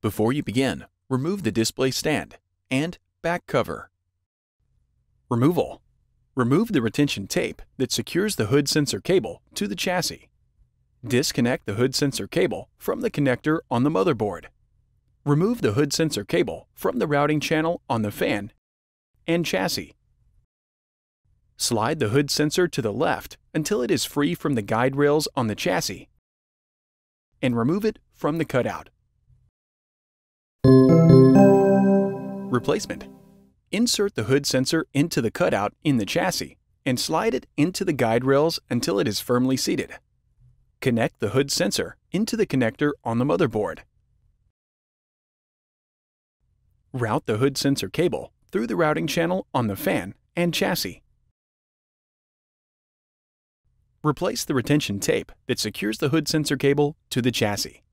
Before you begin, remove the display stand and back cover. Removal. Remove the retention tape that secures the hood sensor cable to the chassis. Disconnect the hood sensor cable from the connector on the motherboard. Remove the hood sensor cable from the routing channel on the fan and chassis. Slide the hood sensor to the left until it is free from the guide rails on the chassis, and remove it from the cutout. Replacement. Insert the hood sensor into the cutout in the chassis and slide it into the guide rails until it is firmly seated. Connect the hood sensor into the connector on the motherboard. Route the hood sensor cable through the routing channel on the fan and chassis. Replace the retention tape that secures the hood sensor cable to the chassis.